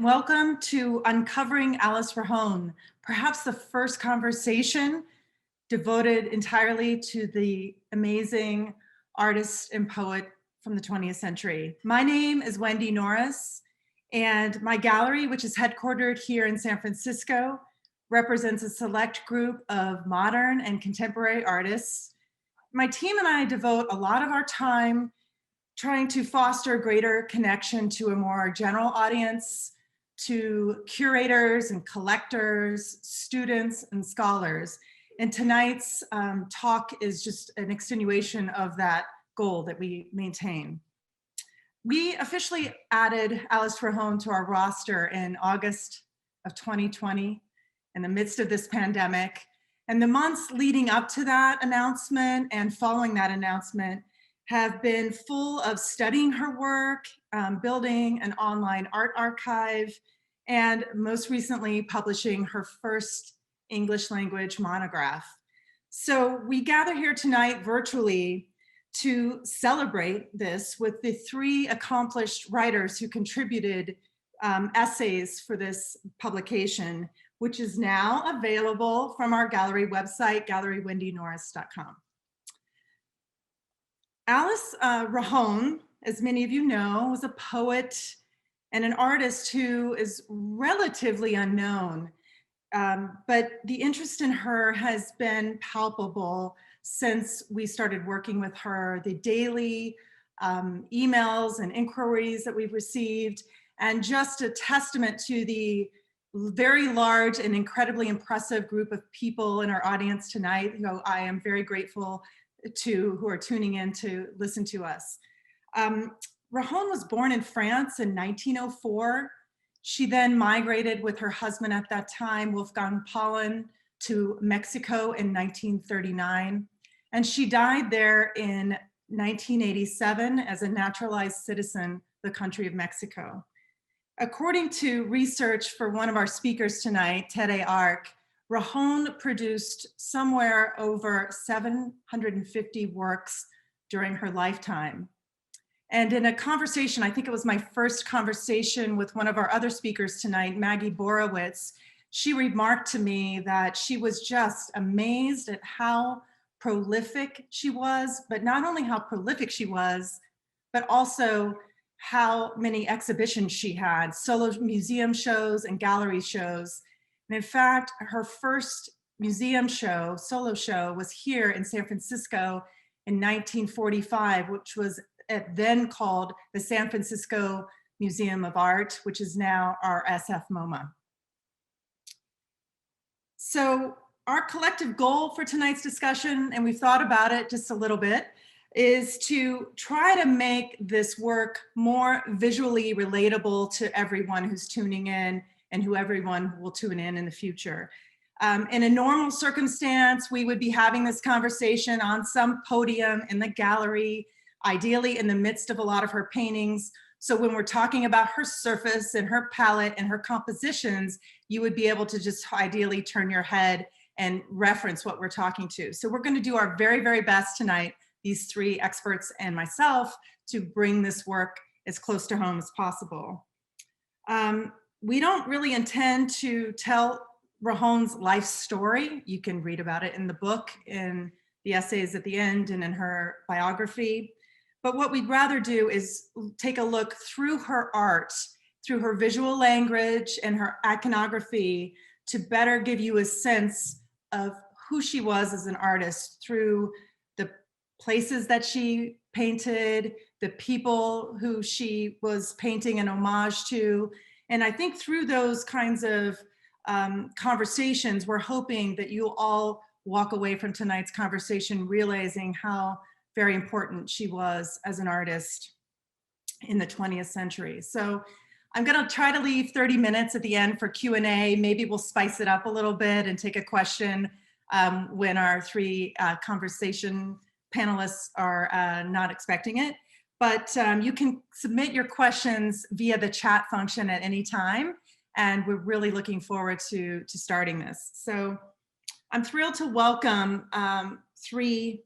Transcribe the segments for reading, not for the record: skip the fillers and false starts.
Welcome to Uncovering Alice Rahon, perhaps the first conversation devoted entirely to the amazing artist and poet from the 20th century. My name is Wendi Norris, and my gallery, which is headquartered here in San Francisco, represents a select group of modern and contemporary artists. My team and I devote a lot of our time trying to foster greater connection to a more general audience, to curators and collectors, students and scholars. And tonight's talk is just an extenuation of that goal that we maintain. We officially added Alice Rahon to our roster in August of 2020 in the midst of this pandemic. And the months leading up to that announcement and following that announcement have been full of studying her work, building an online art archive, and most recently publishing her first English language monograph. So we gather here tonight virtually to celebrate this with the three accomplished writers who contributed essays for this publication, which is now available from our gallery website, gallerywendinoris.com. Alice Rahon, as many of you know, was a poet and an artist who is relatively unknown, but the interest in her has been palpable since we started working with her. The daily emails and inquiries that we've received, and just a testament to the very large and incredibly impressive group of people in our audience tonight, who I am very grateful to, who are tuning in to listen to us. Rajon was born in France in 1904. She then migrated with her husband at that time, Wolfgang Paulin, to Mexico in 1939. And she died there in 1987 as a naturalized citizen of the country of Mexico. According to research for one of our speakers tonight, Tere Arcq, Rajon produced somewhere over 750 works during her lifetime. And in a conversation, I think it was my first conversation with one of our other speakers tonight, Maggie Borowitz, she remarked to me that she was just amazed at how prolific she was, but not only how prolific she was, but also how many exhibitions she had, solo museum shows and gallery shows. And in fact, her first museum show, solo show, was here in San Francisco in 1945, which was then called the San Francisco Museum of Art, which is now our SF MoMA. So our collective goal for tonight's discussion, and we've thought about it just a little bit, is to try to make this work more visually relatable to everyone who's tuning in and who everyone will tune in the future. In a normal circumstance, we would be having this conversation on some podium in the gallery, ideally in the midst of a lot of her paintings. So when we're talking about her surface and her palette and her compositions, you would be able to just ideally turn your head and reference what we're talking to. So we're going to do our very, very best tonight, these three experts and myself, to bring this work as close to home as possible. We don't really intend to tell Rajon's life story. You can read about it in the book, in the essays at the end, and in her biography. But what we'd rather do is take a look through her art, through her visual language and her iconography, to better give you a sense of who she was as an artist through the places that she painted, the people who she was painting an homage to. And I think through those kinds of conversations, we're hoping that you'll all walk away from tonight's conversation realizing how very important she was as an artist in the 20th century. So I'm going to try to leave 30 minutes at the end for Q&A. Maybe we'll spice it up a little bit and take a question when our three conversation panelists are not expecting it. But you can submit your questions via the chat function at any time. And we're really looking forward to starting this. So I'm thrilled to welcome three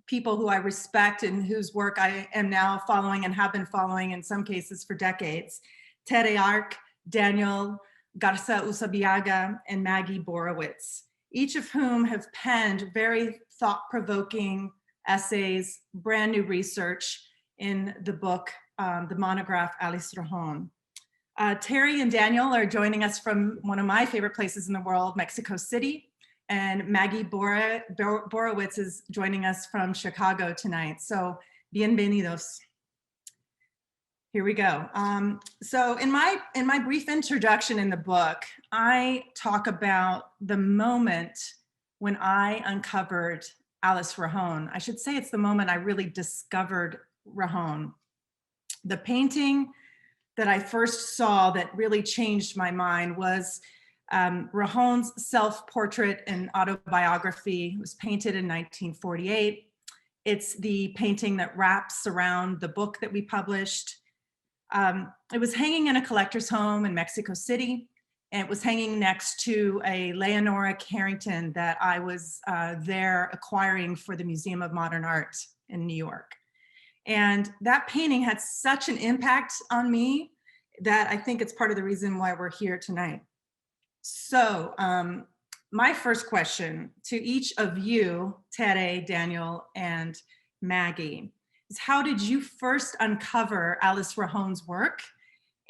people who I respect and whose work I am now following and have been following in some cases for decades. Tere Arcq Daniel Garza Usabiaga, and Maggie Borowitz, each of whom have penned very thought-provoking essays, brand new research in the book, the monograph Alice Rahon. Tere and Daniel are joining us from one of my favorite places in the world, Mexico City, and Maggie Borowitz is joining us from Chicago tonight. So, bienvenidos. Here we go. So in my brief introduction in the book, I talk about the moment when I uncovered Alice Rahon. I should say it's the moment I really discovered Rajon. The painting that I first saw that really changed my mind was Rajon's self-portrait and autobiography. It was painted in 1948. It's the painting that wraps around the book that we published. It was hanging in a collector's home in Mexico City, and it was hanging next to a Leonora Carrington that I was there acquiring for the Museum of Modern Art in New York. And that painting had such an impact on me that I think it's part of the reason why we're here tonight. So my first question to each of you, Tere, Daniel, and Maggie, is how did you first uncover Alice Rahon's work?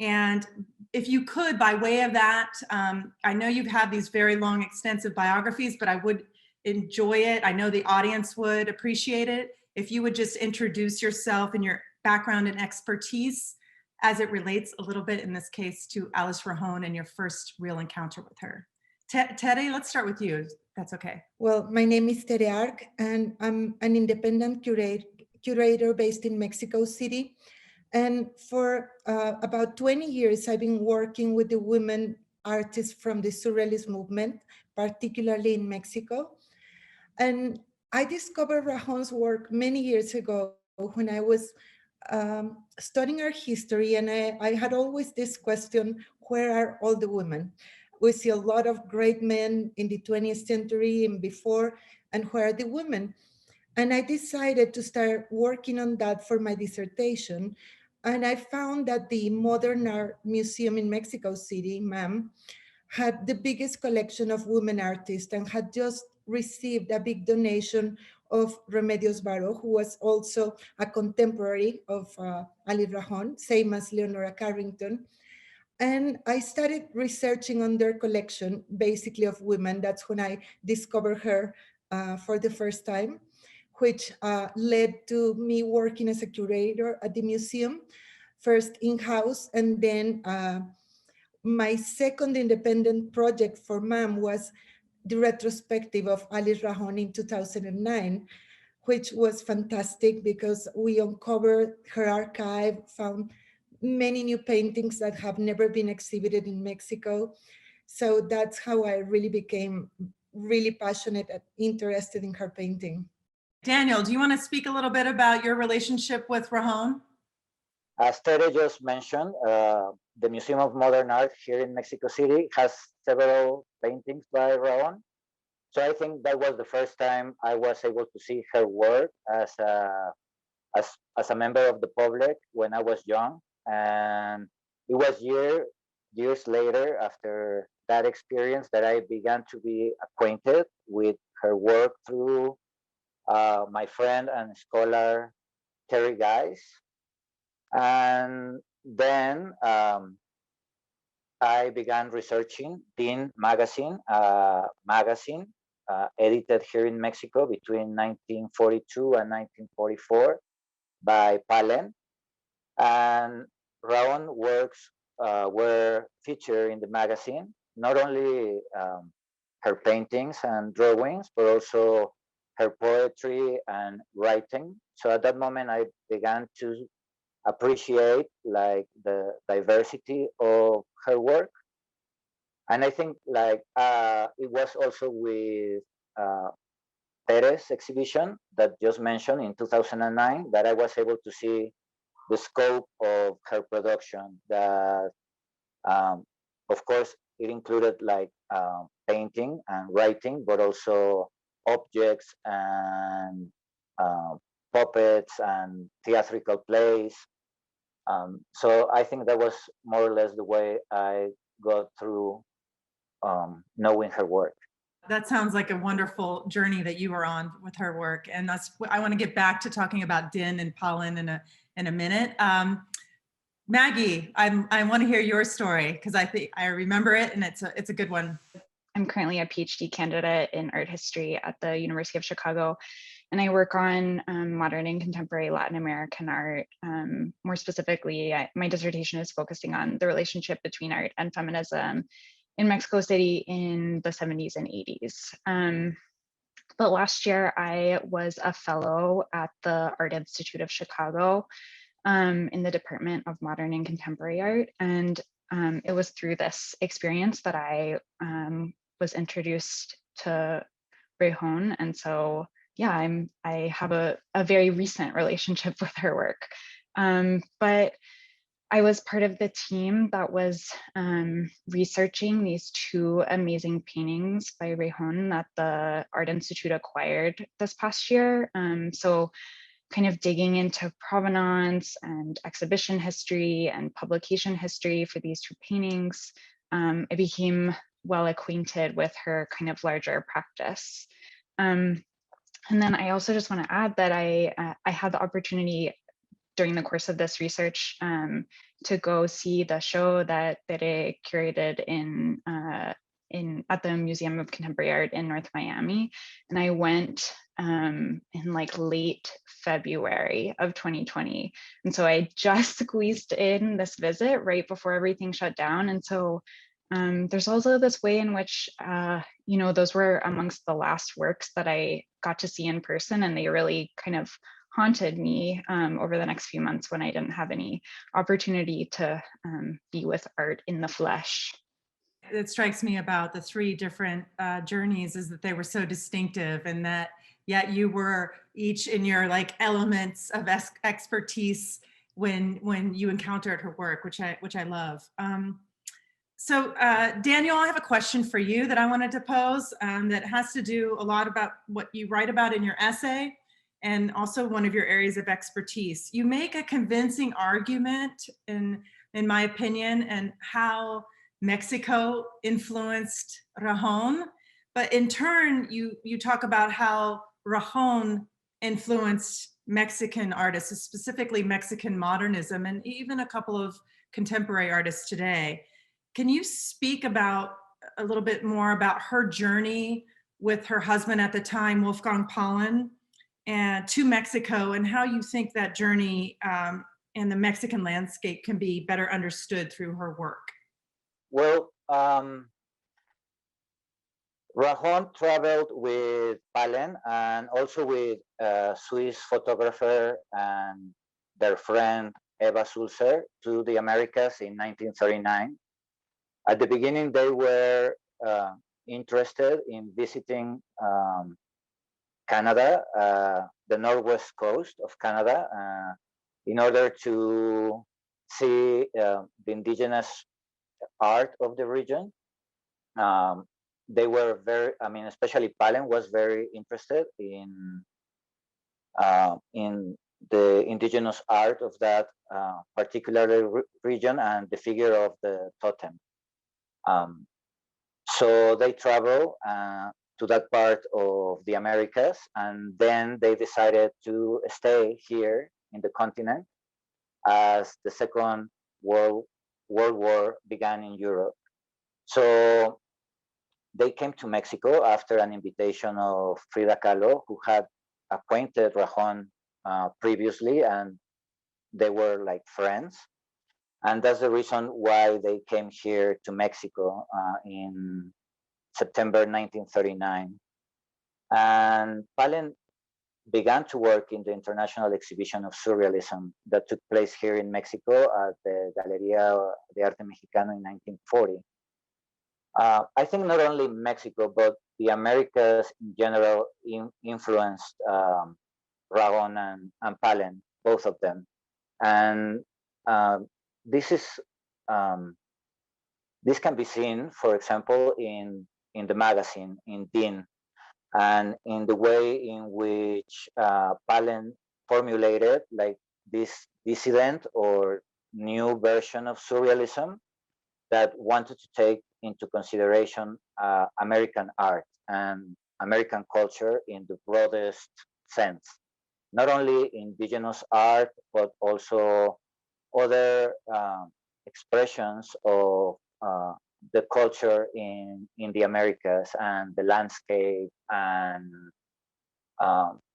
And if you could, by way of that, I know you've had these very long, extensive biographies, but I would enjoy it. I know the audience would appreciate it if you would just introduce yourself and your background and expertise as it relates a little bit, in this case, to Alice Rahon and your first real encounter with her. Tere, let's start with you, if that's okay. Well, my name is Tere Arcq, and I'm an independent curator based in Mexico City. And for about 20 years, I've been working with the women artists from the Surrealist movement, particularly in Mexico. And I discovered Rajon's work many years ago when I was studying art history, and I had always this question, where are all the women? We see a lot of great men in the 20th century and before, and where are the women? And I decided to start working on that for my dissertation. And I found that the Modern Art Museum in Mexico City, MAM, had the biggest collection of women artists and had just received a big donation of Remedios Varo, who was also a contemporary of Alice Rahon, same as Leonora Carrington. And I started researching on their collection, basically of women. That's when I discovered her for the first time, which led to me working as a curator at the museum, first in-house, and then my second independent project for MAM was the retrospective of Alice Rahon in 2009, which was fantastic because we uncovered her archive, found many new paintings that have never been exhibited in Mexico. So that's how I really became really passionate and interested in her painting. Daniel, do you want to speak a little bit about your relationship with Rajon? As Tere just mentioned, the Museum of Modern Art here in Mexico City has several paintings by Rajon. So I think that was the first time I was able to see her work as a member of the public when I was young. And it was years later after that experience that I began to be acquainted with her work through my friend and scholar, Terry Guys. And then I began researching Teen Magazine, edited here in Mexico between 1942 and 1944 by Palen. And Rajon works were featured in the magazine, not only her paintings and drawings, but also her poetry and writing. So at that moment, I began to appreciate like the diversity of her work. And I think like it was also with Tere's exhibition that just mentioned in 2009 that I was able to see the scope of her production. That of course it included like painting and writing, but also objects and puppets and theatrical plays. So I think that was more or less the way I got through knowing her work. That sounds like a wonderful journey that you were on with her work. And I want to get back to talking about din and pollen in a minute. Maggie, I want to hear your story because I think I remember it and it's a good one. I'm currently a PhD candidate in art history at the University of Chicago, and I work on modern and contemporary Latin American art. More specifically, my dissertation is focusing on the relationship between art and feminism in Mexico City in the 70s and 80s. But last year, I was a fellow at the Art Institute of Chicago in the Department of Modern and Contemporary Art. And it was through this experience that I was introduced to Rajon. And so, yeah, I have a very recent relationship with her work. But I was part of the team that was researching these two amazing paintings by Rajon that the Art Institute acquired this past year. So kind of digging into provenance and exhibition history and publication history for these two paintings, I became well acquainted with her kind of larger practice. And then I also just want to add that I had the opportunity during the course of this research to go see the show that Tere curated at the Museum of Contemporary Art in North Miami. And I went in like late February of 2020. And so I just squeezed in this visit right before everything shut down. And so there's also this way in which, those were amongst the last works that I got to see in person, and they really kind of haunted me over the next few months when I didn't have any opportunity to be with art in the flesh. It strikes me about the three different journeys is that they were so distinctive, and that yet you were each in your like elements of expertise when you encountered her work, which I love. So Daniel, I have a question for you that I wanted to pose that has to do a lot about what you write about in your essay and also one of your areas of expertise. You make a convincing argument, in my opinion, and how Mexico influenced Rajon, but in turn, you talk about how Rajon influenced Mexican artists, specifically Mexican modernism, and even a couple of contemporary artists today. Can you speak about a little bit more about her journey with her husband at the time, Wolfgang Paulin, and to Mexico, and how you think that journey and the Mexican landscape can be better understood through her work? Well, Rajon traveled with Palen and also with a Swiss photographer and their friend Eva Sulzer to the Americas in 1939. At the beginning, they were interested in visiting Canada, the northwest coast of Canada, in order to see the indigenous art of the region. They were especially Palen was very interested in the indigenous art of that particular region and the figure of the totem. So they travel to that part of the Americas, and then they decided to stay here in the continent as the Second World War began in Europe. So they came to Mexico after an invitation of Frida Kahlo, who had acquainted Rajon previously, and they were like friends. And that's the reason why they came here to Mexico in September 1939. And Palen began to work in the International Exhibition of Surrealism that took place here in Mexico at the Galería de Arte Mexicano in 1940. I think not only Mexico, but the Americas in general influenced Rajon and Palen, both of them. And this can be seen, for example, in the magazine, in Din, and in the way in which Palen formulated like this dissident or new version of surrealism that wanted to take into consideration American art and American culture in the broadest sense. Not only indigenous art, but also other expressions of the culture in the Americas and the landscape and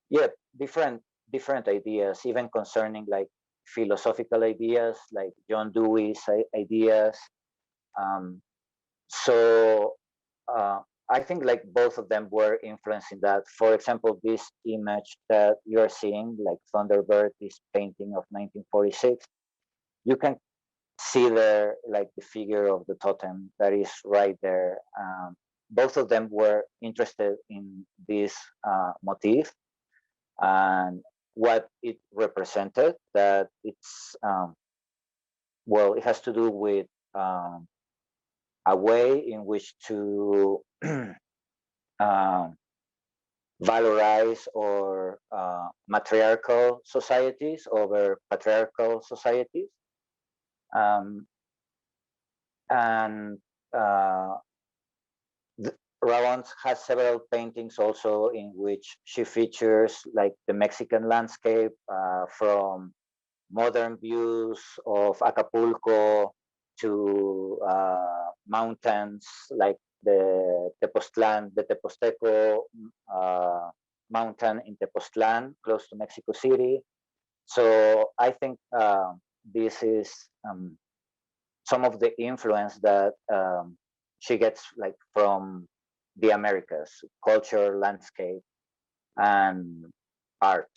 yeah, different ideas, even concerning like philosophical ideas, like John Dewey's ideas. So I think like both of them were influencing that. For example, this image that you are seeing, like Thunderbird, this painting of 1946, you can see there like the figure of the totem that is right there. Both of them were interested in this motif and what it represented, that it's, well, it has to do with a way in which to valorize or matriarchal societies over patriarchal societies. And Rajon has several paintings also in which she features like the Mexican landscape from modern views of Acapulco to mountains like the Teposteco mountain in Tepoztlan, close to Mexico City. So I think this is some of the influence that she gets like from the Americas, culture, landscape, and art.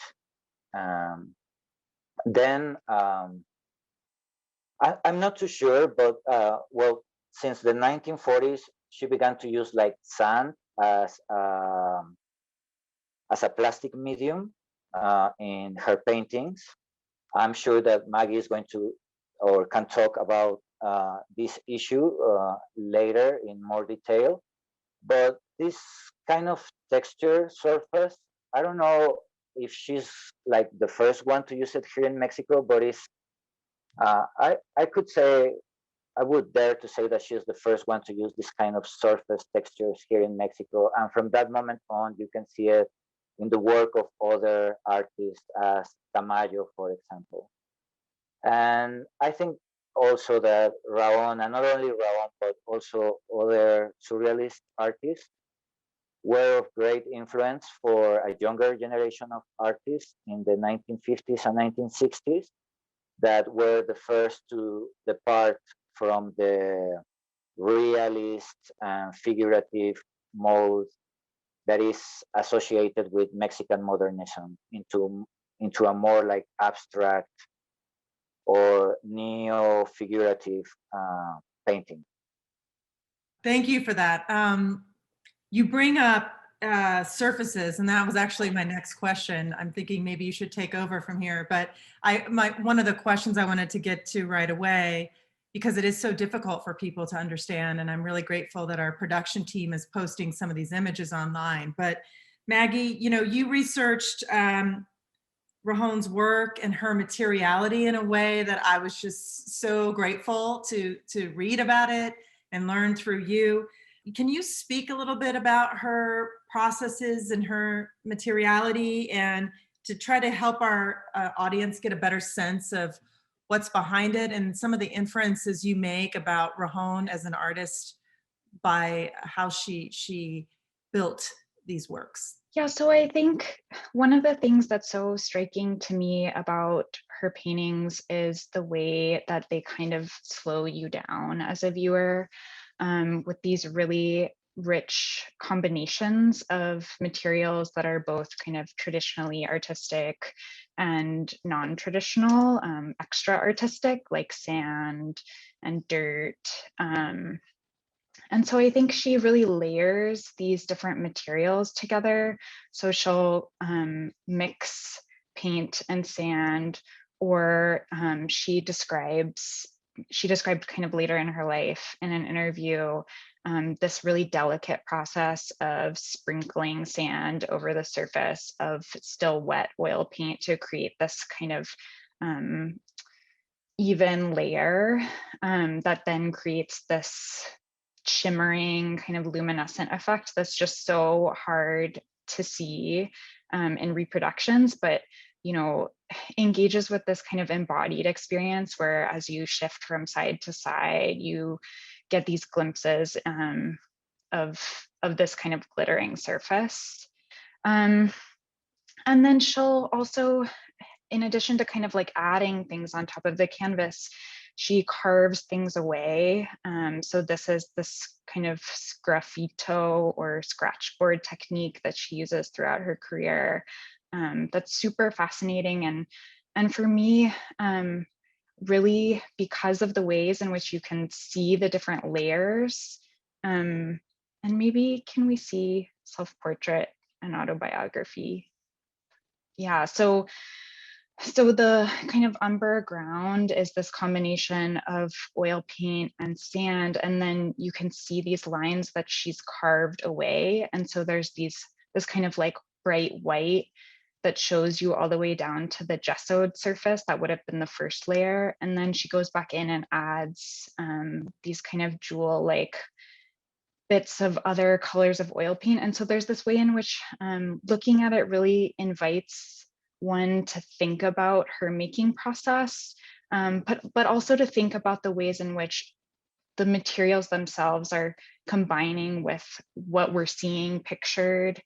Then I'm not too sure, but well, since the 1940s, she began to use like sand as a plastic medium in her paintings. I'm sure that Maggie is going to or can talk about this issue later in more detail. But this kind of texture surface, I don't know if she's like the first one to use it here in Mexico, but it's I could say, I would dare to say that she's the first one to use this kind of surface textures here in Mexico. And from that moment on, you can see it in the work of other artists as Tamayo, for example. And I think also that Rajon, and not only Rajon, but also other surrealist artists, were of great influence for a younger generation of artists in the 1950s and 1960s that were the first to depart from the realist and figurative mode that is associated with Mexican modernism into a more like abstract or neo-figurative painting. Thank you for that. You bring up surfaces, and that was actually my next question. I'm thinking maybe you should take over from here, but one of the questions I wanted to get to right away, because it is so difficult for people to understand, and I'm really grateful that our production team is posting some of these images online. But Maggie, you researched Rajon's work and her materiality in a way that I was just so grateful to read about it and learn through you. Can you speak a little bit about her processes and her materiality, and to try to help our audience get a better sense of what's behind it and some of the inferences you make about Rajon as an artist by how she built these works? Yeah, so I think one of the things that's so striking to me about her paintings is the way that they kind of slow you down as a viewer, with these really rich combinations of materials that are both kind of traditionally artistic and non-traditional, extra artistic, like sand and dirt. And so I think she really layers these different materials together. So she'll mix paint and sand, or she described kind of later in her life in an interview this really delicate process of sprinkling sand over the surface of still wet oil paint to create this kind of even layer that then creates this shimmering kind of luminescent effect that's just so hard to see in reproductions, but engages with this kind of embodied experience where as you shift from side to side, you get these glimpses of this kind of glittering surface. And then she'll also, in addition to kind of like adding things on top of the canvas, she carves things away. So this is this kind of sgraffito or scratchboard technique that she uses throughout her career. That's super fascinating. And for me, really because of the ways in which you can see the different layers. And maybe can we see self-portrait and autobiography? Yeah, so the kind of umber ground is this combination of oil paint and sand, and then you can see these lines that she's carved away. And so there's this kind of like bright white that shows you all the way down to the gessoed surface that would have been the first layer. And then she goes back in and adds these kind of jewel-like bits of other colors of oil paint. And so there's this way in which looking at it really invites one to think about her making process, but also to think about the ways in which the materials themselves are combining with what we're seeing pictured,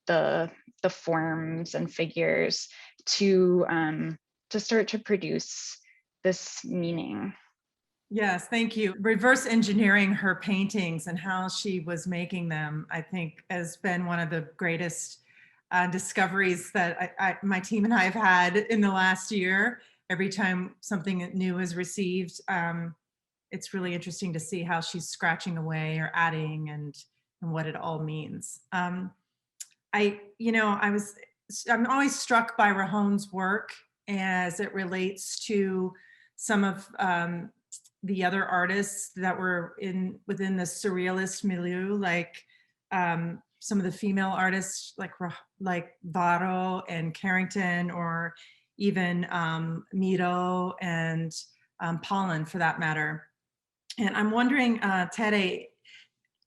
the forms and figures to start to produce this meaning. Yes, thank you. Reverse engineering her paintings and how she was making them, I think, has been one of the greatest discoveries that my team and I have had in the last year. Every time something new is received, it's really interesting to see how she's scratching away or adding and what it all means. I'm always struck by Rajon's work as it relates to some of the other artists that were within the surrealist milieu, like some of the female artists like Varro and Carrington, or even Miro and Pollen for that matter. And I'm wondering, Tere,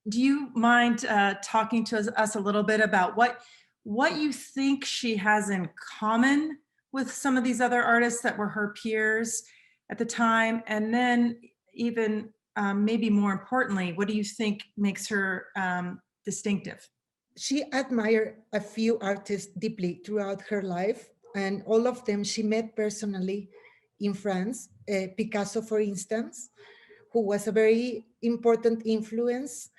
do you mind talking to us a little bit about what you think she has in common with some of these other artists that were her peers at the time? And then even maybe more importantly, what do you think makes her distinctive? She admired a few artists deeply throughout her life, and all of them she met personally in France. Picasso, for instance, who was a very important influence.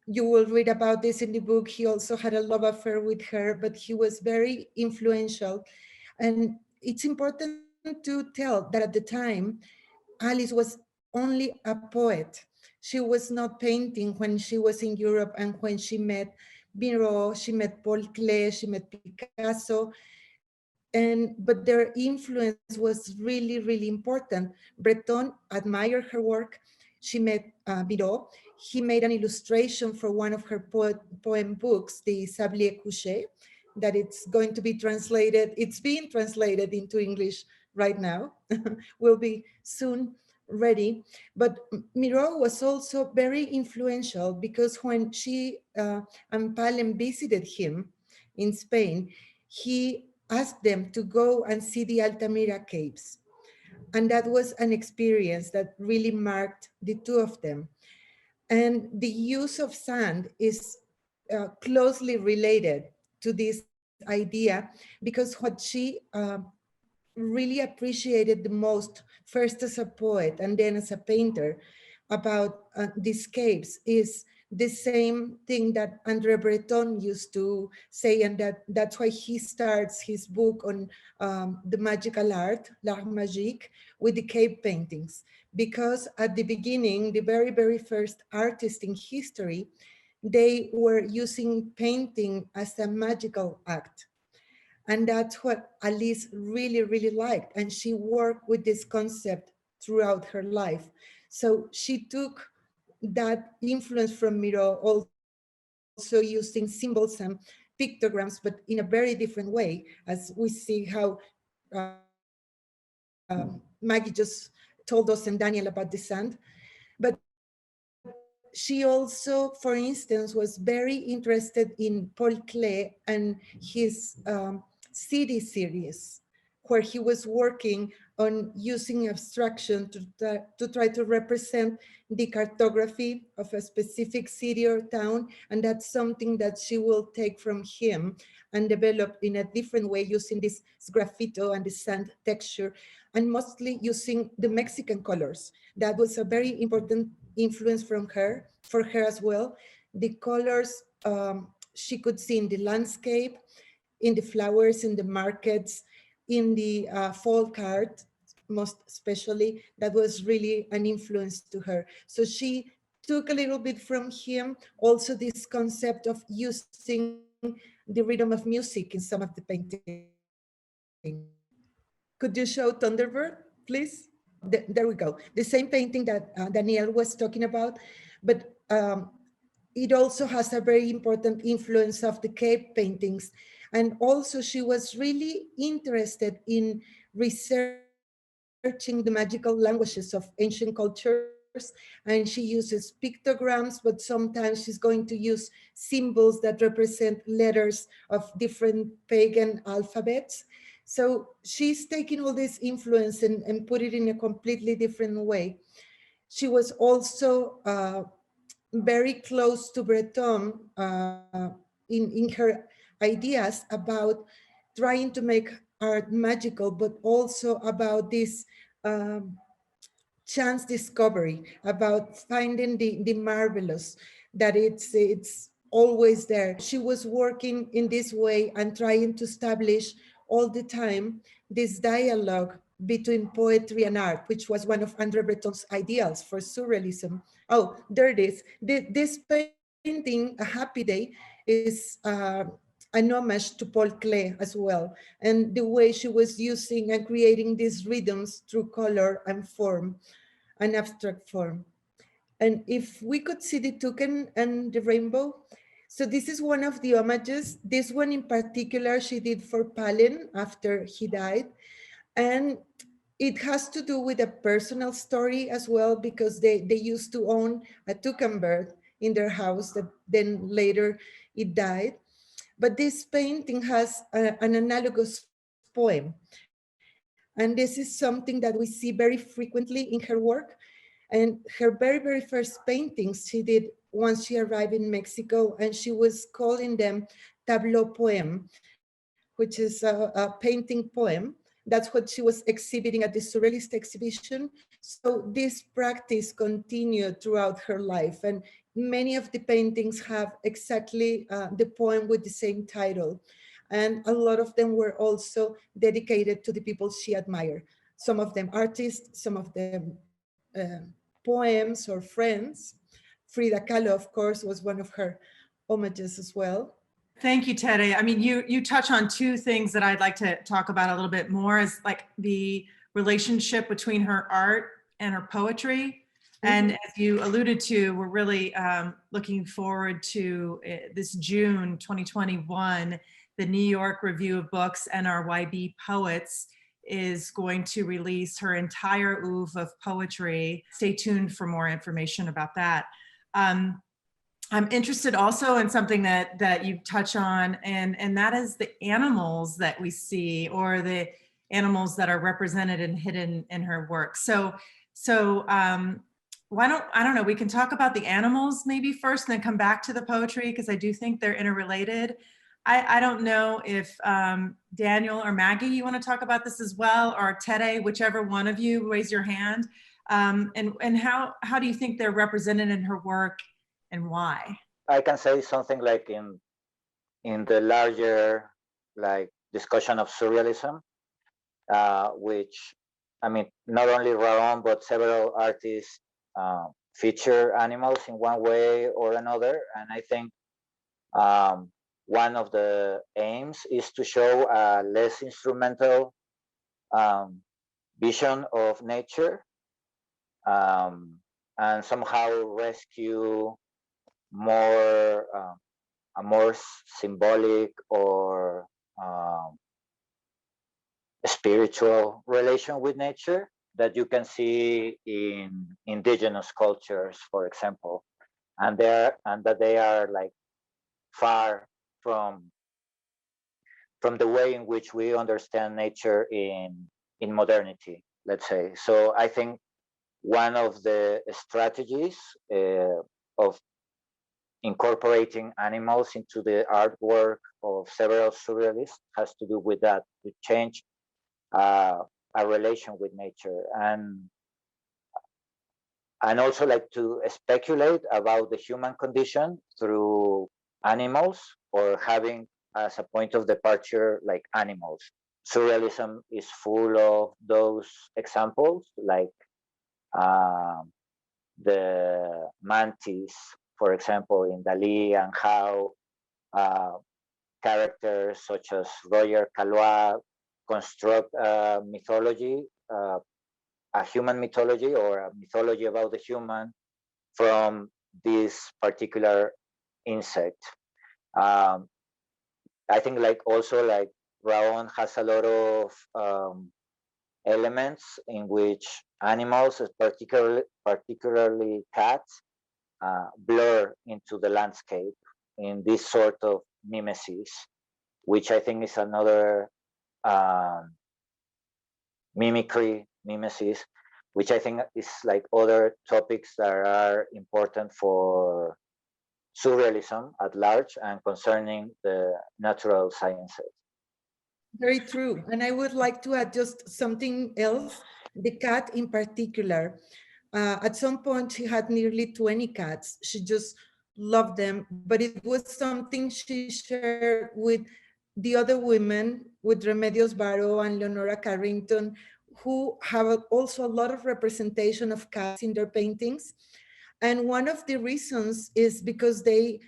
You will read about this in the book. He also had a love affair with her, but he was very influential. And it's important to tell that at the time, Alice was only a poet. She was not painting when she was in Europe, and when she met Miro, she met Paul Klee, she met Picasso, but their influence was really, really important. Breton admired her work. She met Miro. He made an illustration for one of her poem books, the Sablier Couché, that it's going to be translated. It's being translated into English right now. Will be soon ready. But Miro was also very influential, because when she and Palen visited him in Spain, he asked them to go and see the Altamira caves. And that was an experience that really marked the two of them. And the use of sand is closely related to this idea, because what she really appreciated the most, first as a poet and then as a painter, about these caves is the same thing that André Breton used to say, and that's why he starts his book on the magical art, l'art magique, with the cave paintings. Because at the beginning, the very, very first artists in history, they were using painting as a magical act. And that's what Alice really, really liked. And she worked with this concept throughout her life. So she took that influence from Miro, also using symbols and pictograms, but in a very different way, as we see how Maggie just told us and Daniel about the sand. But she also, for instance, was very interested in Paul Klee and his city series, where he was working on using abstraction to try to represent the cartography of a specific city or town. And that's something that she will take from him and develop in a different way using this graffito and the sand texture, and mostly using the Mexican colors. That was a very important influence for her as well. The colors she could see in the landscape, in the flowers, in the markets, in the folk art, most especially, that was really an influence to her. So she took a little bit from him, also this concept of using the rhythm of music in some of the paintings. Could you show Thunderbird, please? There we go. The same painting that Danielle was talking about, but it also has a very important influence of the cave paintings. And also she was really interested in researching the magical languages of ancient cultures. And she uses pictograms, but sometimes she's going to use symbols that represent letters of different pagan alphabets. So she's taking all this influence and put it in a completely different way. She was also very close to Breton in her ideas about trying to make art magical, but also about this chance discovery, about finding the marvelous, that it's always there. She was working in this way and trying to establish all the time this dialogue between poetry and art, which was one of André Breton's ideals for surrealism. Oh, there it is. This painting, A Happy Day, is an homage to Paul Klee as well, and the way she was using and creating these rhythms through color and form, an abstract form. And if we could see the toucan and the rainbow. So this is one of the homages. This one in particular, she did for Palin after he died. And it has to do with a personal story as well, because they used to own a toucan bird in their house that then later it died. But this painting has an analogous poem. And this is something that we see very frequently in her work. And her very, very first paintings she did once she arrived in Mexico, and she was calling them Tableau Poem, which is a painting poem. That's what she was exhibiting at the Surrealist exhibition. So this practice continued throughout her life. And many of the paintings have exactly the poem with the same title. And a lot of them were also dedicated to the people she admired. Some of them artists, some of them poems or friends. Frida Kahlo, of course, was one of her homages as well. Thank you, Tere. I mean, you touch on two things that I'd like to talk about a little bit more, is like the relationship between her art and her poetry. And as you alluded to, we're really looking forward to this June 2021, the New York Review of Books NRYB Poets is going to release her entire oeuvre of poetry. Stay tuned for more information about that. I'm interested also in something that you touch on, and that is the animals that we see, or the animals that are represented and hidden in her work. So why don't, I don't know, we can talk about the animals maybe first and then come back to the poetry, because I do think they're interrelated. I don't know if Daniel or Maggie, you want to talk about this as well, or Tere, whichever one of you, raise your hand. And how do you think they're represented in her work, and why? I can say something like in the larger like discussion of surrealism, which, I mean, not only Rajon but several artists feature animals in one way or another, and I think one of the aims is to show a less instrumental vision of nature, and somehow rescue more a more symbolic or spiritual relation with nature that you can see in indigenous cultures, for example, and that they are like far from the way in which we understand nature in modernity, let's say. So I think one of the strategies of incorporating animals into the artwork of several surrealists has to do with that, to change a relation with nature, and also like to speculate about the human condition through animals, or having as a point of departure like animals. Surrealism is full of those examples, like the mantis, for example, in Dali, and how characters such as Roger Calois construct a mythology, a human mythology, or a mythology about the human from this particular insect. I think like also like Rajon has a lot of elements in which animals, particularly cats, blur into the landscape in this sort of mimesis, which I think is another mimesis, which I think is like other topics that are important for surrealism at large and concerning the natural sciences. Very true. And I would like to add just something else. The cat in particular, at some point she had nearly 20 cats. She just loved them, but it was something she shared with the other women, with Remedios Varo and Leonora Carrington, who have also a lot of representation of cats in their paintings. And one of the reasons is because it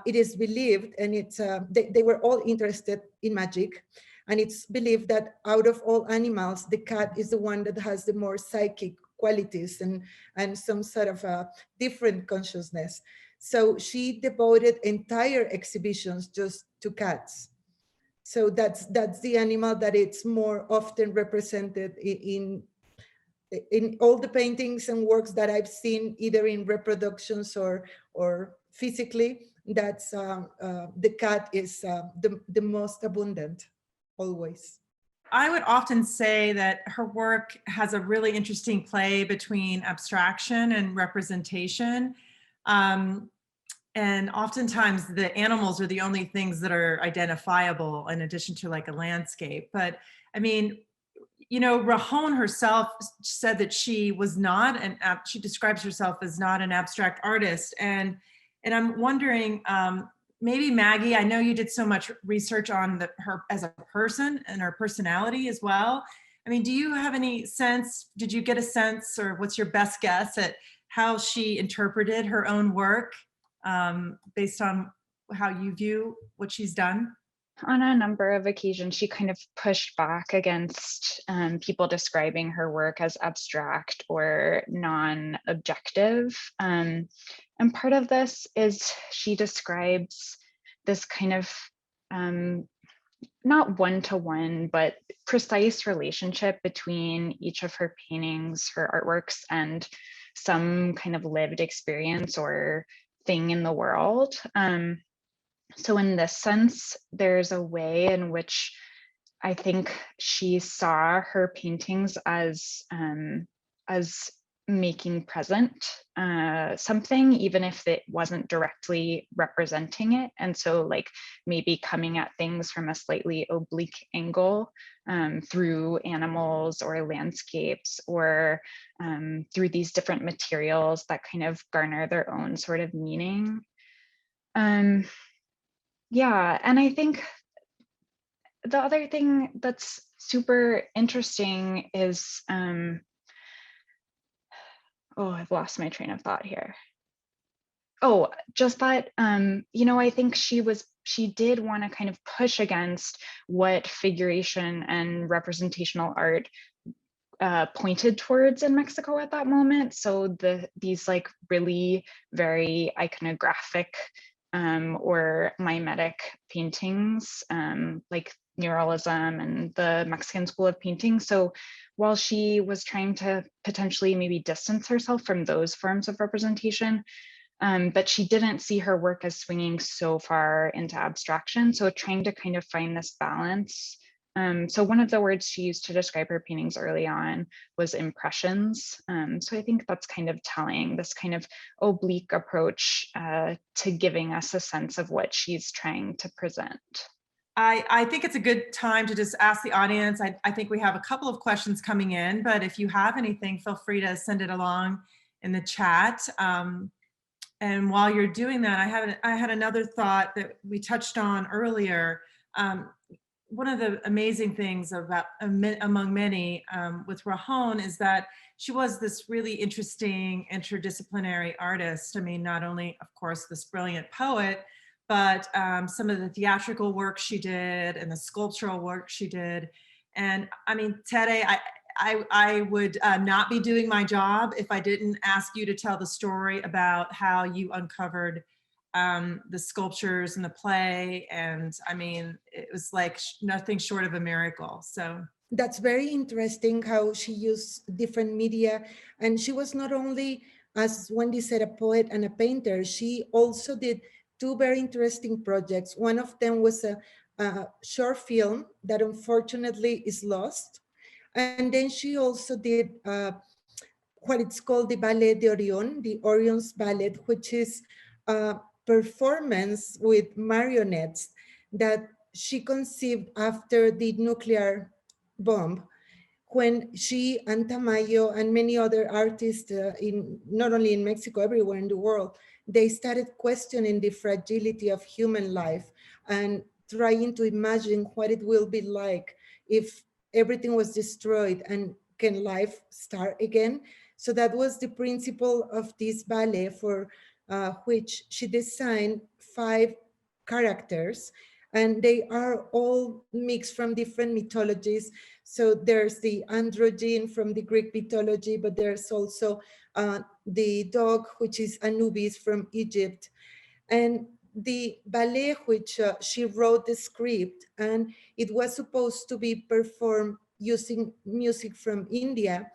is believed, and they were all interested in magic, and it's believed that out of all animals, the cat is the one that has the more psychic qualities and some sort of a different consciousness. So she devoted entire exhibitions just to cats. So that's the animal that it's more often represented in all the paintings and works that I've seen, either in reproductions or physically. That's the cat is the most abundant, always. I would often say that her work has a really interesting play between abstraction and representation. And oftentimes the animals are the only things that are identifiable in addition to like a landscape. But I mean, you know, Rajon herself said that she was not she describes herself as not an abstract artist. And I'm wondering, maybe Maggie, I know you did so much research on her as a person and her personality as well. I mean, do you have any sense, did you get a sense, or what's your best guess at how she interpreted her own work based on how you view what she's done? On a number of occasions, she kind of pushed back against people describing her work as abstract or non-objective. And part of this is she describes this kind of not one-to-one, but precise relationship between each of her paintings, her artworks, and some kind of lived experience or thing in the world. So in this sense, there's a way in which I think she saw her paintings as making present something, even if it wasn't directly representing it. And so like maybe coming at things from a slightly oblique angle through animals or landscapes, or through these different materials that kind of garner their own sort of meaning. Yeah, and I think the other thing that's super interesting is, oh, I've lost my train of thought here. Oh, just that, you know, I think she did want to kind of push against what figuration and representational art pointed towards in Mexico at that moment. So these like really very iconographic or mimetic paintings, like muralism and the Mexican school of painting. So while she was trying to potentially maybe distance herself from those forms of representation, but she didn't see her work as swinging so far into abstraction. So trying to kind of find this balance. So one of the words she used to describe her paintings early on was impressions. So I think that's kind of telling, this kind of oblique approach to giving us a sense of what she's trying to present. I think it's a good time to just ask the audience. I think we have a couple of questions coming in, but if you have anything, feel free to send it along in the chat. And while you're doing that, I had another thought that we touched on earlier. One of the amazing things about, among many, with Rajon is that she was this really interesting interdisciplinary artist. I mean, not only, of course, this brilliant poet, but some of the theatrical work she did and the sculptural work she did. And I mean, Tere, I would not be doing my job if I didn't ask you to tell the story about how you uncovered the sculptures in the play. And I mean, it was like nothing short of a miracle. So that's very interesting how she used different media. And she was not only, as Wendi said, a poet and a painter, she also did two very interesting projects. One of them was a short film that unfortunately is lost. And then she also did what it's called the Ballet de Orion, the Orion's Ballet, which is a performance with marionettes that she conceived after the nuclear bomb, when she and Tamayo and many other artists in not only in Mexico, everywhere in the world, they started questioning the fragility of human life and trying to imagine what it will be like if everything was destroyed and can life start again. So that was the principle of this ballet, for which she designed 5 characters, and they are all mixed from different mythologies. So there's the androgyne from the Greek mythology, but there's also the dog, which is Anubis from Egypt. And the ballet, which she wrote the script, and it was supposed to be performed using music from India.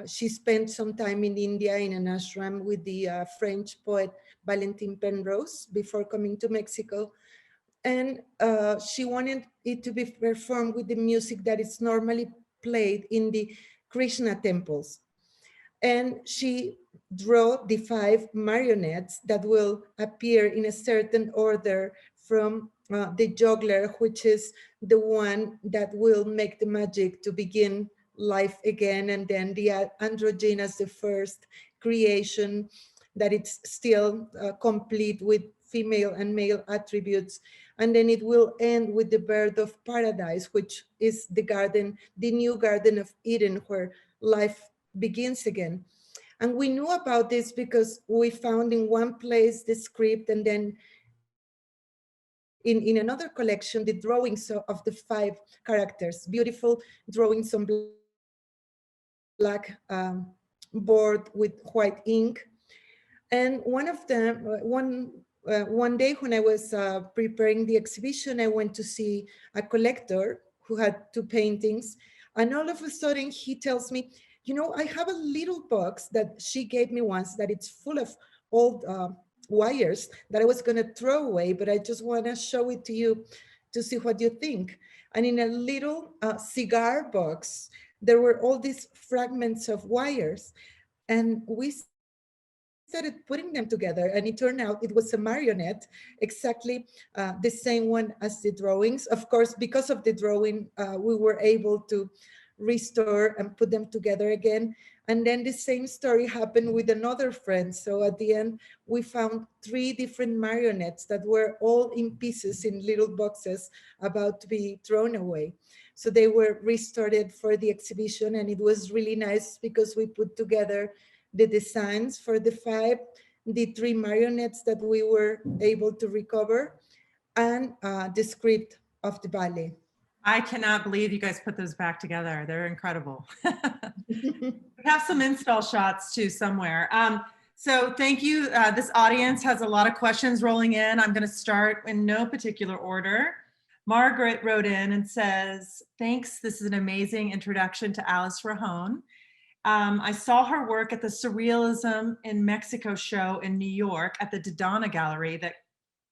She spent some time in India in an ashram with the French poet Valentin Penrose before coming to Mexico. And she wanted it to be performed with the music that is normally played in the Krishna temples. And she drew the 5 marionettes that will appear in a certain order, from the juggler, which is the one that will make the magic to begin life again, and then the androgyne as the first creation, that it's still complete with female and male attributes. And then it will end with the bird of paradise, which is the garden, the new Garden of Eden, where life begins again. And we knew about this because we found in one place the script, and then in another collection, the drawings of the 5 characters, beautiful drawings on black board with white ink. And one of them, one day when I was preparing the exhibition, I went to see a collector who had 2 paintings. And all of a sudden he tells me, you know, I have a little box that she gave me once that it's full of old wires that I was gonna throw away, but I just wanna show it to you to see what you think. And in a little cigar box, there were all these fragments of wires. And we started putting them together, and it turned out it was a marionette, exactly the same one as the drawings. Of course, because of the drawing, we were able to restore and put them together again. And then the same story happened with another friend. So at the end, we found 3 different marionettes that were all in pieces in little boxes about to be thrown away. So they were restored for the exhibition, and it was really nice because we put together the designs for the 5, the 3 marionettes that we were able to recover, and the script of the ballet. I cannot believe you guys put those back together. They're incredible. We have some install shots too somewhere. So thank you. This audience has a lot of questions rolling in. I'm going to start in no particular order. Margaret wrote in and says, thanks, this is an amazing introduction to Alice Rahon. I saw her work at the Surrealism in Mexico show in New York at the Dodona Gallery that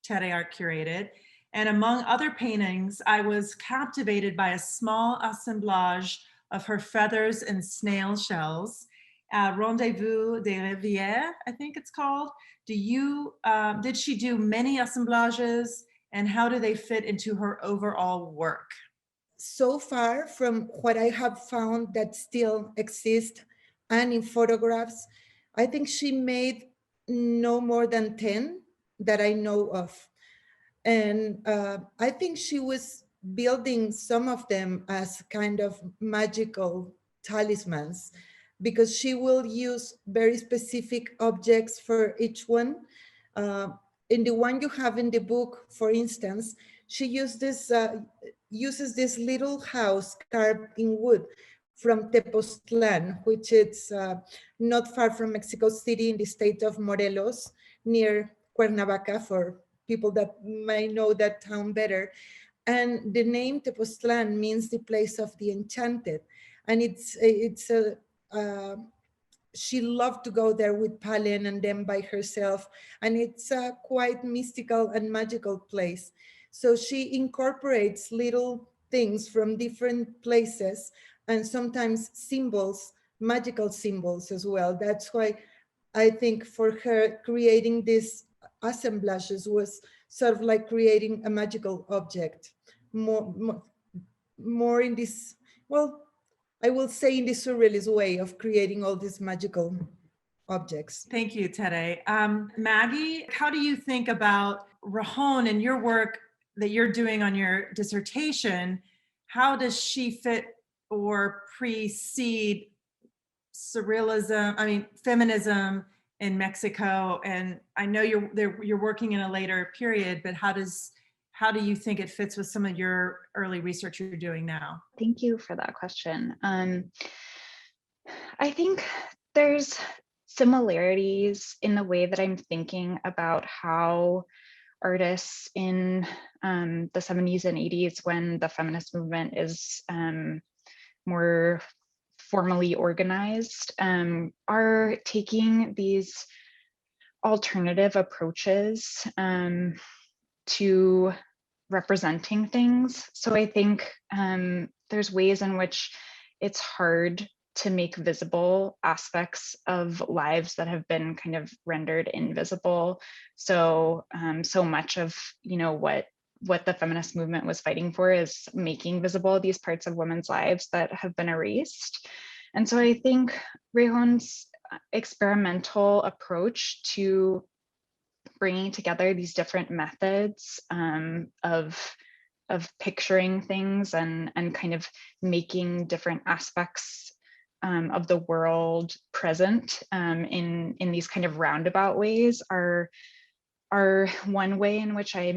Tere Arcq curated. And among other paintings, I was captivated by a small assemblage of her feathers and snail shells, Rendezvous des Rivières, I think it's called. Did she do many assemblages, and how do they fit into her overall work? So far, from what I have found that still exist and in photographs, I think she made no more than 10 that I know of. And I think she was building some of them as kind of magical talismans, because she will use very specific objects for each one. In the one you have in the book, for instance, she uses this little house carved in wood from Tepoztlan, which is not far from Mexico City in the state of Morelos, near Cuernavaca, for people that may know that town better. And the name Tepoztlan means the place of the enchanted. And she loved to go there with Palen and then by herself. And it's a quite mystical and magical place. So she incorporates little things from different places and sometimes symbols, magical symbols as well. That's why I think for her creating these assemblages was sort of like creating a magical object, more in this, well, I will say in the surrealist way of creating all these magical objects. Thank you, Tere. Maggie, how do you think about Rajon and your work that you're doing on your dissertation? How does she fit or precede surrealism, feminism in Mexico? And I know you're working in a later period, but how do you think it fits with some of your early research you're doing now? Thank you for that question. I think there's similarities in the way that I'm thinking about how artists in the 70s and 80s, when the feminist movement is more formally organized, are taking these alternative approaches to representing things. So I think there's ways in which it's hard to make visible aspects of lives that have been kind of rendered invisible. So so much of what the feminist movement was fighting for is making visible these parts of women's lives that have been erased. And so I think Rajon's experimental approach to bringing together these different methods of picturing things and kind of making different aspects of the world present in these kind of roundabout ways are one way in which I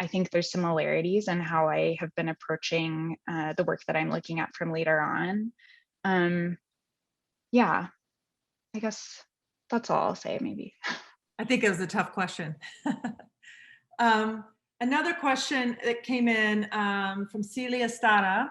think there's similarities in how I have been approaching the work that I'm looking at from later on. Yeah, I guess that's all I'll say, maybe. I think it was a tough question. Another question that came in from Celia Stara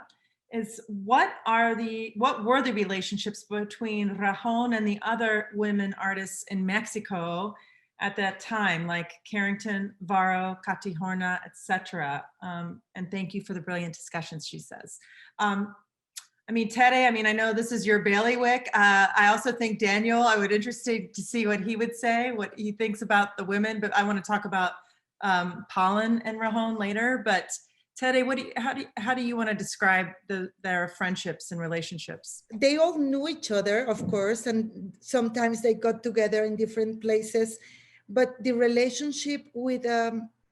is, what were the relationships between Rajon and the other women artists in Mexico at that time, like Carrington, Varro, Katy Horna, etc.? And thank you for the brilliant discussions, she says. Tere, I know this is your bailiwick. I also think Daniel, I would interested to see what he would say, what he thinks about the women, but I want to talk about Palen and Rajon later. But Tere, how do you want to describe their friendships and relationships? They all knew each other, of course, and sometimes they got together in different places. But the relationship with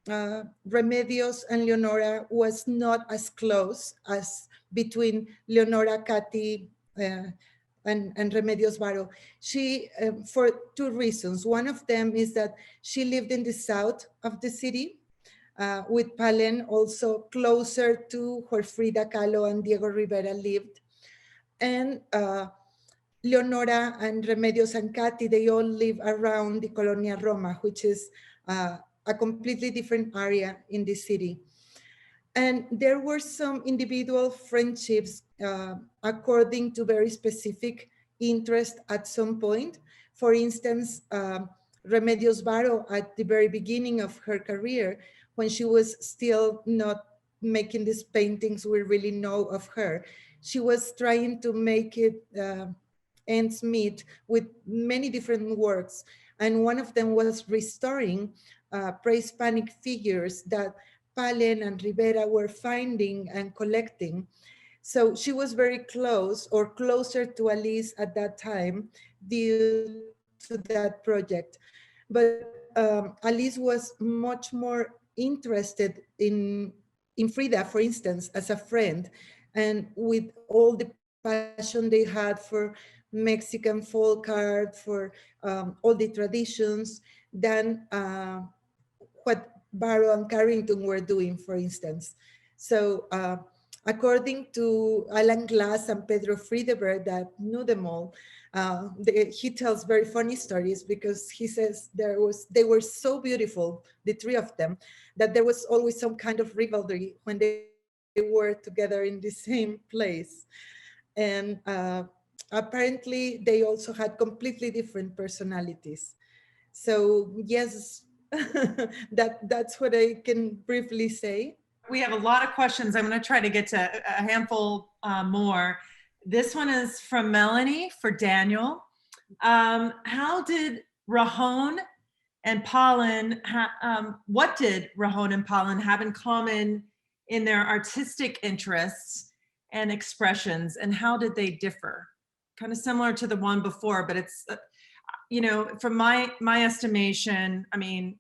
Remedios and Leonora was not as close as between Leonora, Katy, and Remedios Varro. She, for two reasons. One of them is that she lived in the south of the city, with Palen also closer to where Frida Kahlo and Diego Rivera lived. And Leonora and Remedios and Katy, they all live around the Colonia Roma, which is a completely different area in the city. And there were some individual friendships according to very specific interest at some point. For instance, Remedios Varo at the very beginning of her career, when she was still not making these paintings we really know of her, she was trying to make it ends meet with many different works. And one of them was restoring pre-Hispanic figures that Palen and Rivera were finding and collecting. So she was very close or closer to Alice at that time due to that project. But Alice was much more interested in Frida, for instance, as a friend, and with all the passion they had for Mexican folk art, for all the traditions, than what Barrow and Carrington were doing, for instance. So according to Alan Glass and Pedro Friedeberg that knew them all, he tells very funny stories because he says they were so beautiful, the three of them, that there was always some kind of rivalry when they were together in the same place. And apparently they also had completely different personalities. So yes, that's what I can briefly say. We have a lot of questions. I'm going to try to get to a handful more. This one is from Melanie for Daniel. How did Rajon and Pollen, what did Rajon and Pollen have in common in their artistic interests and expressions, and how did they differ? Kind of similar to the one before, but it's, you know, from my estimation, I mean,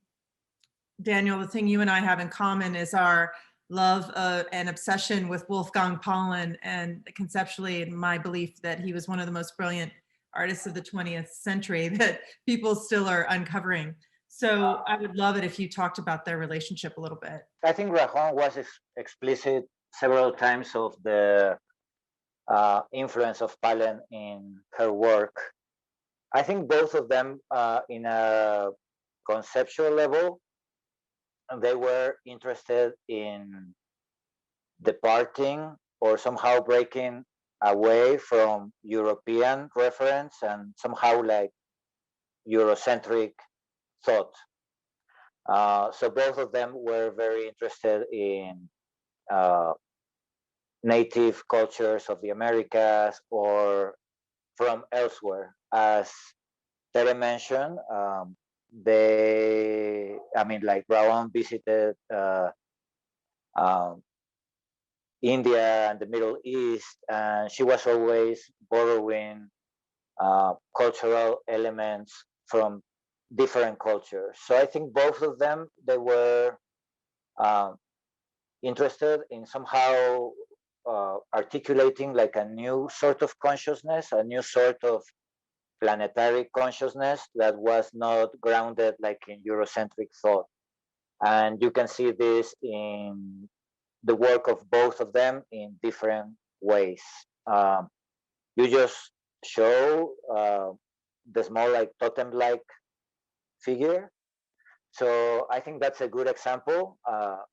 Daniel, the thing you and I have in common is our love and obsession with Wolfgang Pollen, and conceptually my belief that he was one of the most brilliant artists of the 20th century that people still are uncovering. So I would love it if you talked about their relationship a little bit. I think Rajon was explicit several times of the influence of Pallen in her work. I think both of them, in a conceptual level, they were interested in departing or somehow breaking away from European reference and somehow like Eurocentric thought. So both of them were very interested in native cultures of the Americas or from elsewhere. As Tere mentioned, like Rajon visited India and the Middle East, and she was always borrowing cultural elements from different cultures. So I think both of them, they were interested in somehow articulating like a new sort of consciousness, a new sort of planetary consciousness that was not grounded like in Eurocentric thought. And you can see this in the work of both of them in different ways. You just show the small like totem-like figure. So I think that's a good example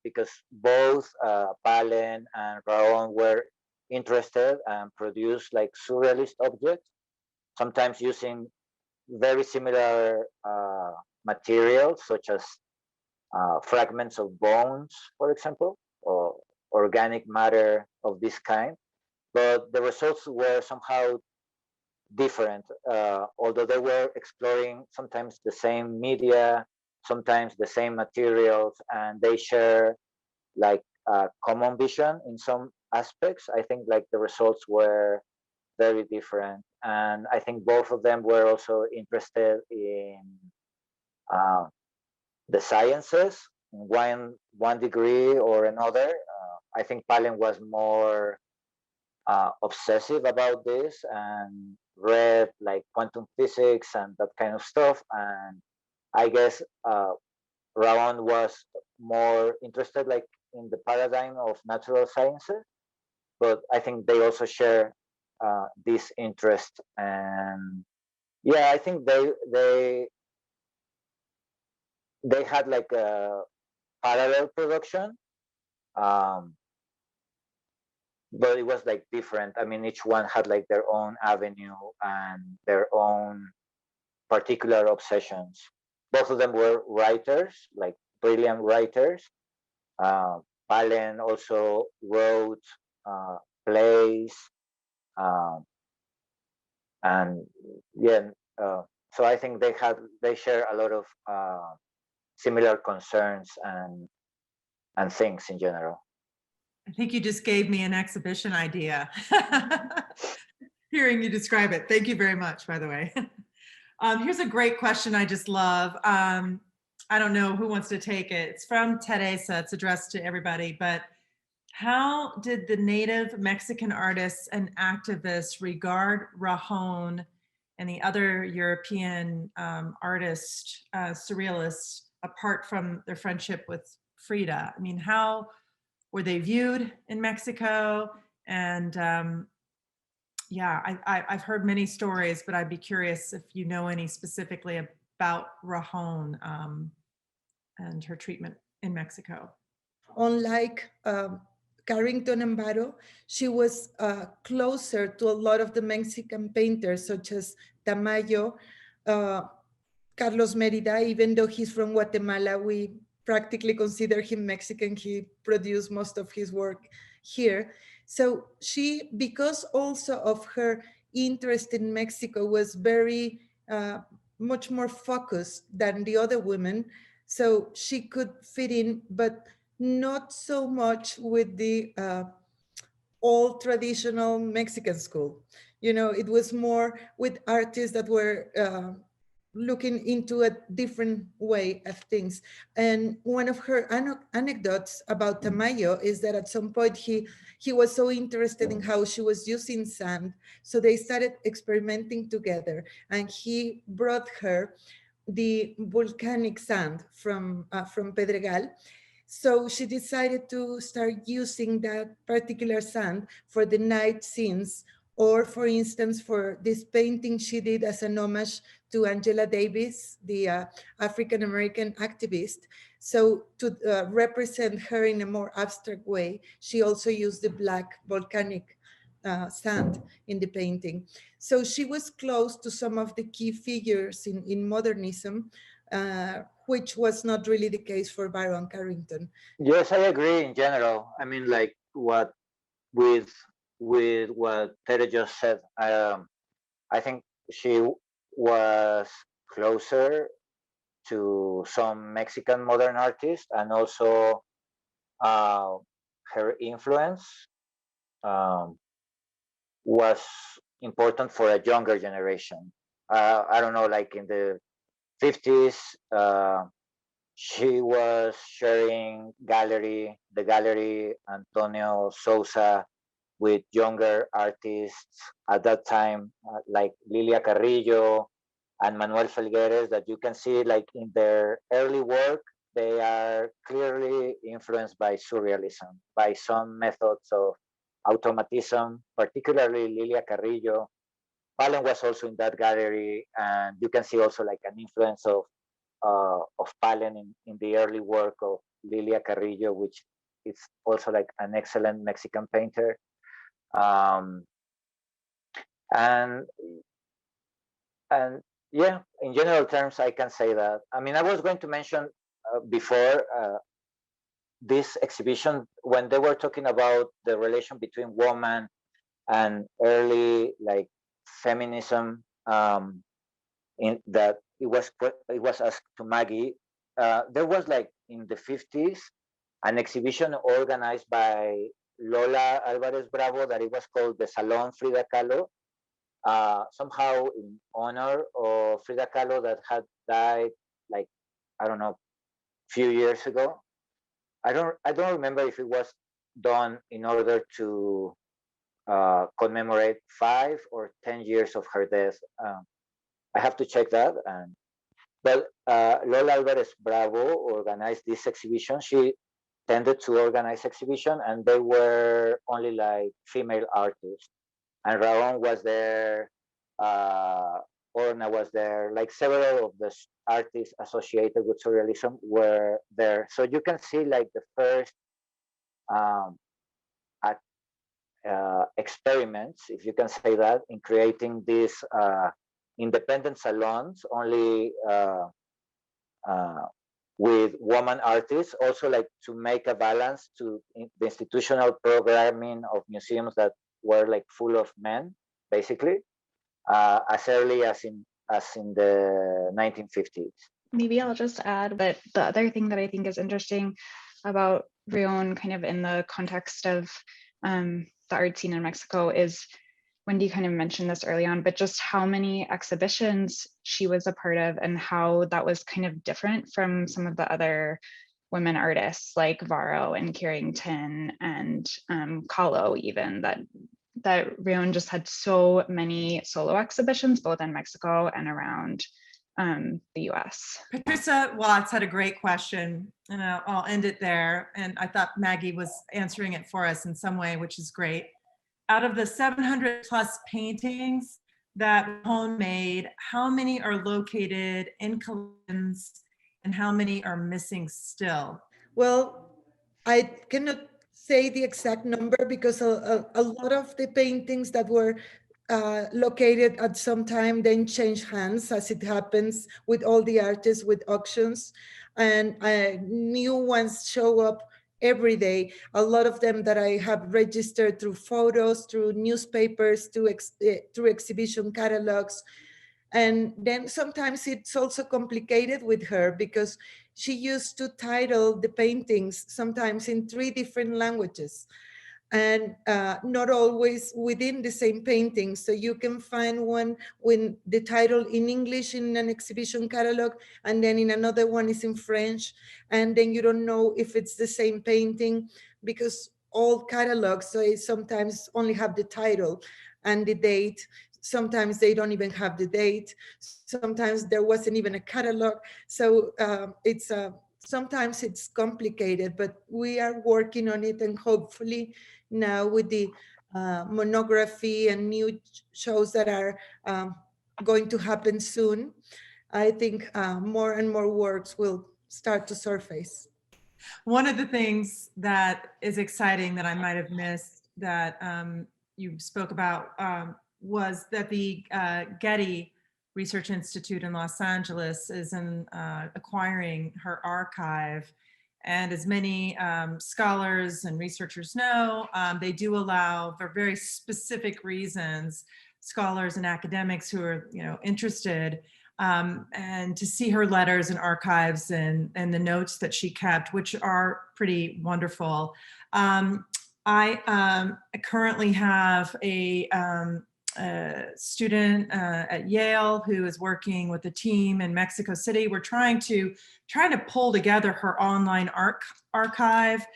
because both Pallen and Rajon were interested and produced like surrealist objects, sometimes using very similar materials such as fragments of bones, for example, or organic matter of this kind. But the results were somehow different, although they were exploring sometimes the same media, sometimes the same materials, and they share like a common vision in some aspects. I think like the results were very different. And I think both of them were also interested in the sciences in one degree or another. I think Pallen was more obsessive about this and read like quantum physics and that kind of stuff. And I guess Rajon was more interested like in the paradigm of natural sciences, but I think they also share this interest. And yeah, I think they had like a parallel production, Um, but it was like different. I mean, each one had like their own avenue and their own particular obsessions. Both of them were writers, like brilliant writers. Uh, Palen also wrote plays, um, and yeah. So I think they share a lot of similar concerns and things in general. I think you just gave me an exhibition idea. Hearing you describe it. Thank you very much, by the way. Here's a great question I just love. I don't know who wants to take it. It's from Teresa. It's addressed to everybody, but how did the native Mexican artists and activists regard Rajon and the other European artists, surrealists, apart from their friendship with Frida? I mean, how were they viewed in Mexico? And yeah, I've heard many stories, but I'd be curious if you know any specifically about Rajon and her treatment in Mexico. Unlike Carrington and Barro, she was closer to a lot of the Mexican painters, such as Tamayo, Carlos Merida. Even though he's from Guatemala, we practically consider him Mexican. He produced most of his work here. So she, because also of her interest in Mexico, was very much more focused than the other women. So she could fit in, but not so much with the old traditional Mexican school. You know, it was more with artists that were looking into a different way of things. And one of her anecdotes about Tamayo is that at some point he was so interested in how she was using sand, so they started experimenting together, and he brought her the volcanic sand from Pedregal. So she decided to start using that particular sand for the night scenes, or for instance, for this painting she did as an homage to Angela Davis, the African-American activist. So to represent her in a more abstract way, she also used the black volcanic sand in the painting. So she was close to some of the key figures in modernism, which was not really the case for Baron Carrington. Yes, I agree in general. I mean, like what with what Tere just said. I think she was closer to some Mexican modern artists, and also uh, her influence um, was important for a younger generation. I don't know, like in the 50s, she was sharing the gallery Antonio Sousa, with younger artists at that time, like Lilia Carrillo and Manuel Felgueres, that you can see like in their early work, they are clearly influenced by surrealism, by some methods of automatism, particularly Lilia Carrillo. Palen was also in that gallery, and you can see also like an influence of Palen in the early work of Lilia Carrillo, which is also like an excellent Mexican painter. Um, and and yeah, in general terms, I can say that. I mean, I was going to mention before this exhibition, when they were talking about the relation between woman and early like feminism, in that it was asked to Maggie. There was like in the 50s an exhibition organized by Lola Alvarez Bravo that it was called the Salon Frida Kahlo, somehow in honor of Frida Kahlo that had died like, I don't know, few years ago. I don't remember if it was done in order to commemorate 5 or 10 years of her death. I have to check that. But Lola Alvarez Bravo organized this exhibition. She tended to organize exhibition, and they were only like female artists. And Rajon was there, Orna was there, like several of the artists associated with surrealism were there. So you can see like the first um, experiments, if you can say that, in creating these independent salons only with woman artists, also like to make a balance to the institutional programming of museums that were like full of men, basically, as early as in the 1950s. Maybe I'll just add that the other thing that I think is interesting about Rajon, kind of in the context of the art scene in Mexico, is Wendi kind of mentioned this early on, but just how many exhibitions she was a part of and how that was kind of different from some of the other women artists like Varro and Carrington and Kahlo, even, that Rajon just had so many solo exhibitions, both in Mexico and around the US. Patricia Watts had a great question, and I'll end it there. And I thought Maggie was answering it for us in some way, which is great. Out of the 700 plus paintings that Rajon made, how many are located in collections and how many are missing still? Well, I cannot say the exact number because a lot of the paintings that were located at some time then change hands, as it happens with all the artists with auctions, and new ones show up every day. A lot of them that I have registered through photos, through newspapers, through exhibition catalogs. And then sometimes it's also complicated with her because she used to title the paintings sometimes in 3 different languages, and not always within the same painting. So you can find one with the title in English in an exhibition catalog, and then in another one is in French. And then you don't know if it's the same painting because all catalogs, so they sometimes only have the title and the date. Sometimes they don't even have the date. Sometimes there wasn't even a catalog. So sometimes it's complicated, but we are working on it, and hopefully now with the monography and new shows that are going to happen soon, I think more and more works will start to surface. One of the things that is exciting that I might have missed that you spoke about was that the Getty Research Institute in Los Angeles is acquiring her archive. And as many scholars and researchers know, they do allow, for very specific reasons, scholars and academics who are interested, and to see her letters and archives and the notes that she kept, which are pretty wonderful. I currently have a student at Yale who is working with a team in Mexico City. We're trying to pull together her online archive,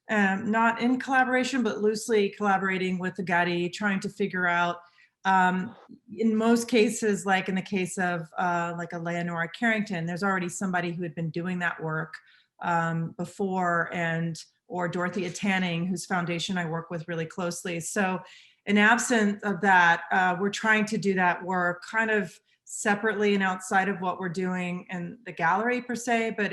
not in collaboration, but loosely collaborating with the Getty, trying to figure out, in most cases, like in the case of like a Leonora Carrington, there's already somebody who had been doing that work before, or Dorothea Tanning, whose foundation I work with really closely. So in absence of that, we're trying to do that work kind of separately and outside of what we're doing in the gallery per se, but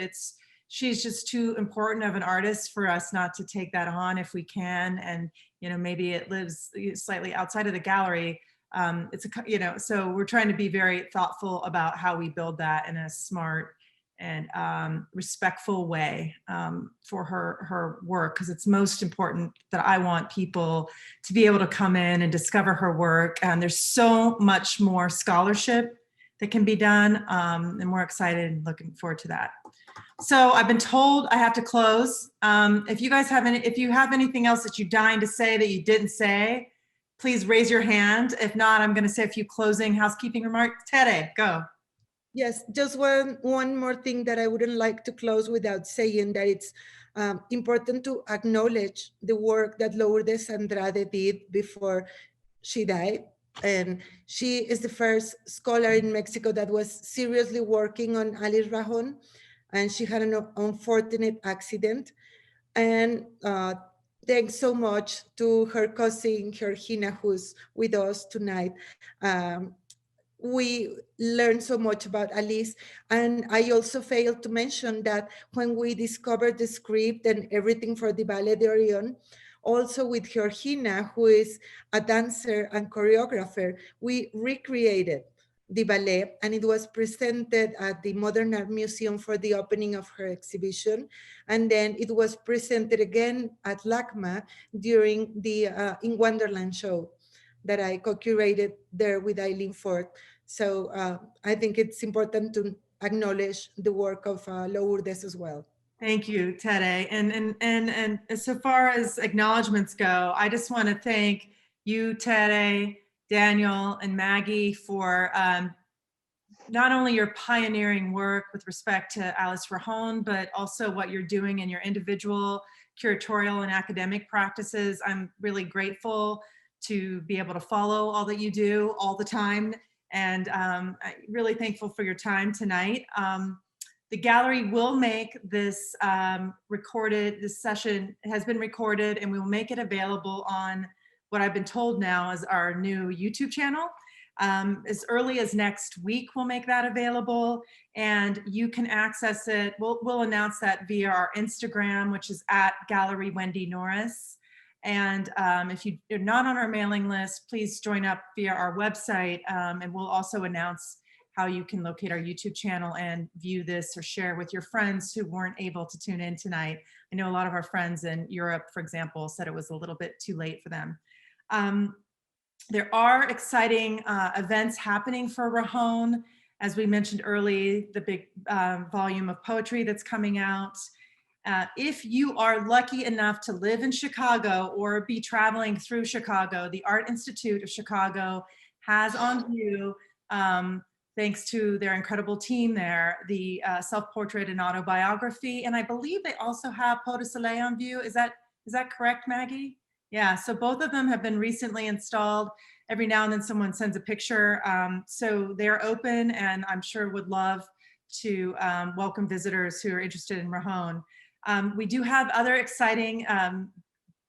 she's just too important of an artist for us not to take that on if we can. And, maybe it lives slightly outside of the gallery. So we're trying to be very thoughtful about how we build that in a smart and respectful way for her work, because it's most important that I want people to be able to come in and discover her work. And there's so much more scholarship that can be done, and we're excited and looking forward to that. So I've been told I have to close. If you guys if you have anything else that you're dying to say that you didn't say, please raise your hand. If not, I'm going to say a few closing housekeeping remarks. Tere, go. Yes, just one more thing that I wouldn't like to close without saying, that it's important to acknowledge the work that Lourdes Andrade did before she died. And she is the first scholar in Mexico that was seriously working on Alice Rahon, and she had an unfortunate accident. And thanks so much to her cousin, Georgina, who's with us tonight. we learned so much about Alice. And I also failed to mention that when we discovered the script and everything for the Ballet d'Orion, also with Georgina, who is a dancer and choreographer, we recreated the ballet, and it was presented at the Modern Art Museum for the opening of her exhibition. And then it was presented again at LACMA during the In Wonderland show that I co-curated there with Eileen Ford. So I think it's important to acknowledge the work of Lourdes as well. Thank you, Tere. And so far as acknowledgements go, I just want to thank you, Tere, Daniel, and Maggie for not only your pioneering work with respect to Alice Rahon, but also what you're doing in your individual curatorial and academic practices. I'm really grateful to be able to follow all that you do all the time. And I'm really thankful for your time tonight. The gallery will make this this session has been recorded, and we will make it available on what I've been told now is our new YouTube channel. As early as next week, we'll make that available, and you can access it. We'll announce that via our Instagram, which is at Gallery Wendi Norris. And if you're not on our mailing list, please join up via our website, and we'll also announce how you can locate our YouTube channel and view this or share with your friends who weren't able to tune in tonight. I know a lot of our friends in Europe, for example, said it was a little bit too late for them. There are exciting events happening for Rajon. As we mentioned early, the big volume of poetry that's coming out. If you are lucky enough to live in Chicago or be traveling through Chicago, the Art Institute of Chicago has on view, thanks to their incredible team there, the self-portrait and autobiography. And I believe they also have Pot de Soleil on view. Is that correct, Maggie? Yeah, so both of them have been recently installed. Every now and then someone sends a picture. So they're open, and I'm sure would love to welcome visitors who are interested in Rajon. We do have other exciting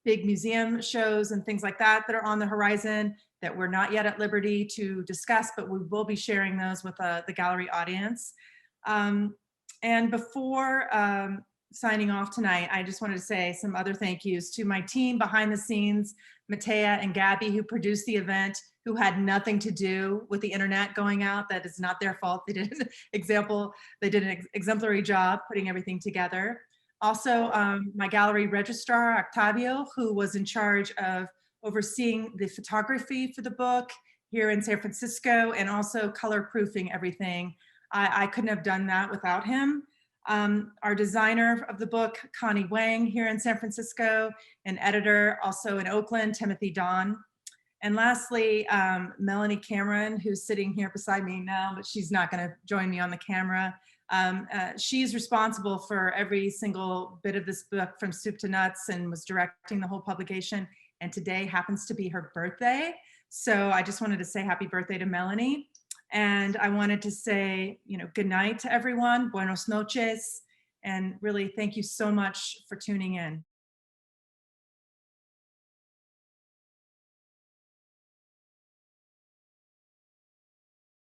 big museum shows and things like that that are on the horizon that we're not yet at liberty to discuss, but we will be sharing those with the gallery audience. And before signing off tonight, I just wanted to say some other thank yous to my team behind the scenes, Matea and Gabby, who produced the event, who had nothing to do with the internet going out. That is not their fault. They did an exemplary job putting everything together. Also, my gallery registrar, Octavio, who was in charge of overseeing the photography for the book here in San Francisco, and also color proofing everything. I couldn't have done that without him. Our designer of the book, Connie Wang, here in San Francisco, and editor also in Oakland, Timothy Don. And lastly, Melanie Cameron, who's sitting here beside me now, but she's not going to join me on the camera. She's responsible for every single bit of this book from soup to nuts, and was directing the whole publication. And today happens to be her birthday. So I just wanted to say happy birthday to Melanie. And I wanted to say, good night to everyone, buenos noches, and really thank you so much for tuning in.